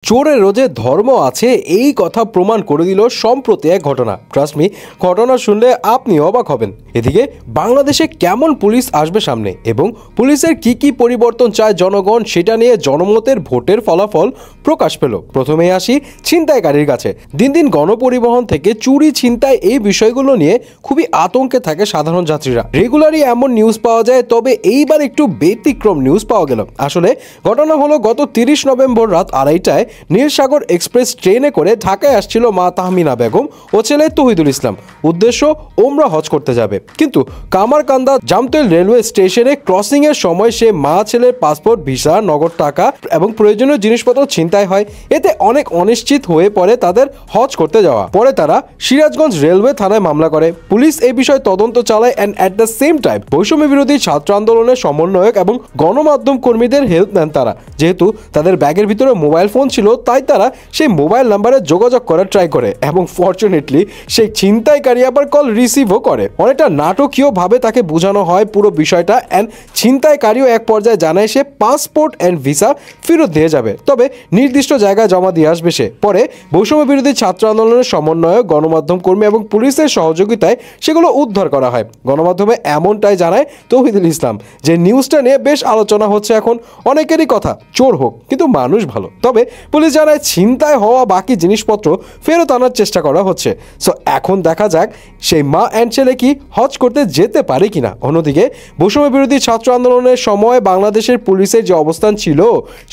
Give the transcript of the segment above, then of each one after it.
চোরেরও যে ধর্ম আছে এই কথা প্রমাণ করে দিল সম্প্রতি এক ঘটনা। ট্রাস্ট মি, ঘটনা শুনলে আপনি অবাক হবেন। এদিকে বাংলাদেশে কেমন পুলিশ আসবে সামনে এবং পুলিশের কি পরিবর্তন চায় জনগণ, সেটা নিয়ে জনমতের ভোটের ফলাফল প্রকাশ পেল। প্রথমেই আসি ছিনতাইকারীর কাছে। দিন দিন গণপরিবহন থেকে চুরি, ছিনতাই এই বিষয়গুলো নিয়ে খুবই আতঙ্কে থাকে সাধারণ যাত্রীরা। রেগুলারই এমন নিউজ পাওয়া যায়, তবে এইবার একটু ব্যতিক্রম নিউজ পাওয়া গেল। আসলে ঘটনা হলো গত 30 নভেম্বর রাত 2:30টায় নীলসাগর এক্সপ্রেস ট্রেনে করে ঢাকায় আসছিল মা তাহমিনা বেগম ও ছেলে তৌহিদুল ইসলাম। উদ্দেশ্য ওমরা হজ করতে যাবে, কিন্তু কামারকান্দা জামতৈল রেলওয়ে স্টেশনে ক্রসিং এর সময় সে মা ছেলের পাসপোর্ট, ভিসা, নগদ টাকা এবং প্রয়োজনীয় জিনিসপত্র ছিনতাই হয়। এতে অনেক অনিশ্চিত হয়ে পড়ে তাদের হজ করতে যাওয়া। পরে তারা সিরাজগঞ্জ রেলওয়ে থানায় মামলা করে। পুলিশ এই বিষয়ে তদন্ত চালায় and at the same time বৈষম্য বিরোধী ছাত্র আন্দোলনের সমন্বয়ক এবং গণমাধ্যম কর্মীদের হেল্প নেন তারা। যেহেতু তাদের ব্যাগের ভিতরে মোবাইল ফোন ছিল, তাই তারা সেই মোবাইল নাম্বারে যোগাযোগ করার ট্রাই করে এবং ফরচুনেটলি সেই ছিনতাইকারী আবার কল রিসিভও করে। অনেকটা নাটকীয় ভাবে তাকে বোঝানো হয় পুরো বিষয়টা অ্যান্ড ছিনতাইকারীও এক পর্যায়ে জানায় সে পাসপোর্ট অ্যান্ড ভিসা ফেরত দিয়ে যাবে, তবে নির্দিষ্ট জায়গায় জমা দিয়ে আসবে সে। পরে বৈষম্য বিরোধী ছাত্র আন্দোলনের সমন্বয়ক, গণমাধ্যম কর্মী এবং পুলিশের সহযোগিতায় সেগুলো উদ্ধার করা হয়। গণমাধ্যমে এমনটাই জানায় তৌহিদুল ইসলাম যে নিউজটা নিয়ে বেশ আলোচনা হচ্ছে এখন। অনেকেরই কথা চোর হোক কিন্তু মানুষ ভালো, তবে পুলিশ জানায় ছিনতাই হওয়া বাকি জিনিসপত্র ফেরত আনার চেষ্টা করা হচ্ছে। সো এখন দেখা যাক সেই মা অ্যান্ড ছেলে কি হজ করতে যেতে পারে কিনা। অন্যদিকে বৈষম্য বিরোধী ছাত্র আন্দোলনের সময় বাংলাদেশের পুলিশের যে অবস্থান ছিল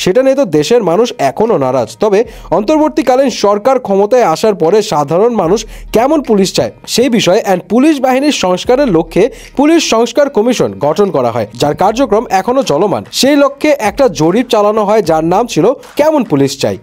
সেটা নিয়ে তো দেশের মানুষ এখনও নারাজ। তবে অন্তর্বর্তীকালীন সরকার ক্ষমতায় আসার পরে সাধারণ মানুষ কেমন পুলিশ চায় সেই বিষয়ে অ্যান্ড পুলিশ বাহিনীর সংস্কারের লক্ষ্যে পুলিশ সংস্কার কমিশন গঠন করা হয়, যার কার্যক্রম এখনো চলমান। সেই লক্ষ্যে একটা জরিপ চালানো হয় যার নাম ছিল কেমন পুলিশ চাই।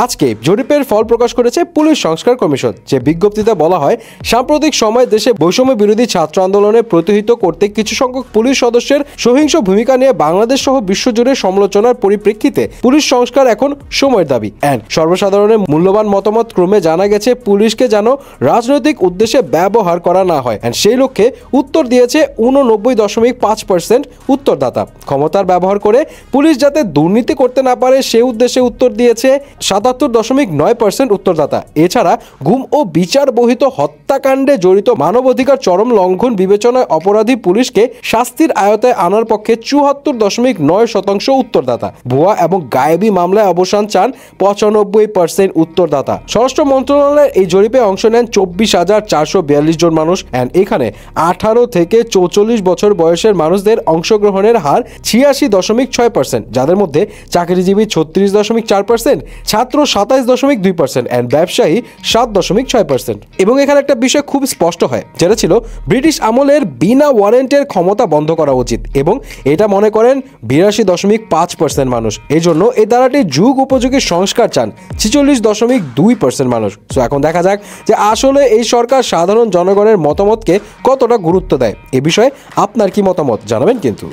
আজকে জরিপের ফল প্রকাশ করেছে পুলিশ সংস্কার কমিশন। যে বিজ্ঞপ্তিতে বলা হয়, সাম্প্রতিক সময় দেশে বৈষম্য বিরোধী ছাত্র আন্দোলনে প্রতিহিত করতে কিছু সংখ্যক পুলিশ সদস্যের সহিংস ভূমিকা নিয়ে বাংলাদেশ সহ বিশ্বজুড়ে সমালোচনার পরিপ্রেক্ষিতে পুলিশ সংস্কার এখন সময়ের দাবি। সর্বসাধারণের মূল্যবান মতামত ক্রমে জানা গেছে পুলিশকে যেন রাজনৈতিক উদ্দেশ্যে ব্যবহার করা না হয়। সেই লক্ষ্যে উত্তর দিয়েছে 89.5% উত্তরদাতা। ক্ষমতার ব্যবহার করে পুলিশ যাতে দুর্নীতি করতে না পারে সে উদ্দেশ্যে উত্তর দিয়েছে 77.9% উত্তরদাতা। এছাড়া গুম ও বিচার বহিত হত্যাকাণ্ডে জড়িত মানবাধিকার চরম লঙ্ঘন বিবেচনায় অপরাধী পুলিশকে শাস্তির আয়তায় আনার পক্ষে 74.9% উত্তরদাতা। ভুয়া এবং গায়েবী মামলায় অবসান চান 95% উত্তরদাতা। স্বরাষ্ট্র মন্ত্রণালয়ের এই জরিপে অংশ নেন 24,442 জন মানুষ। এখানে 18 থেকে 44 বছর বয়সের মানুষদের অংশগ্রহণের হার 86.6%, যাদের মধ্যে চাকরিজীবী 36.4%, ছাত্র 27.2% এন্ড ব্যবসায়ী 7.6%। এবং এখানে একটা বিষয় খুব স্পষ্ট হয়, যেটা ছিল ব্রিটিশ আমলের বিনা ওয়ারেন্টের ক্ষমতা বন্ধ করা উচিত, এবং এটা মনে করেন 82.5% মানুষ। এই জন্য এই ধারাটি যুগ উপযোগী সংস্কার চান 46.2% মানুষ। তো এখন দেখা যাক যে আসলে এই সরকার সাধারণ জনগণের মতামতকে কতটা গুরুত্ব দেয়। এ বিষয়ে আপনার কি মতামত জানাবেন কিন্তু।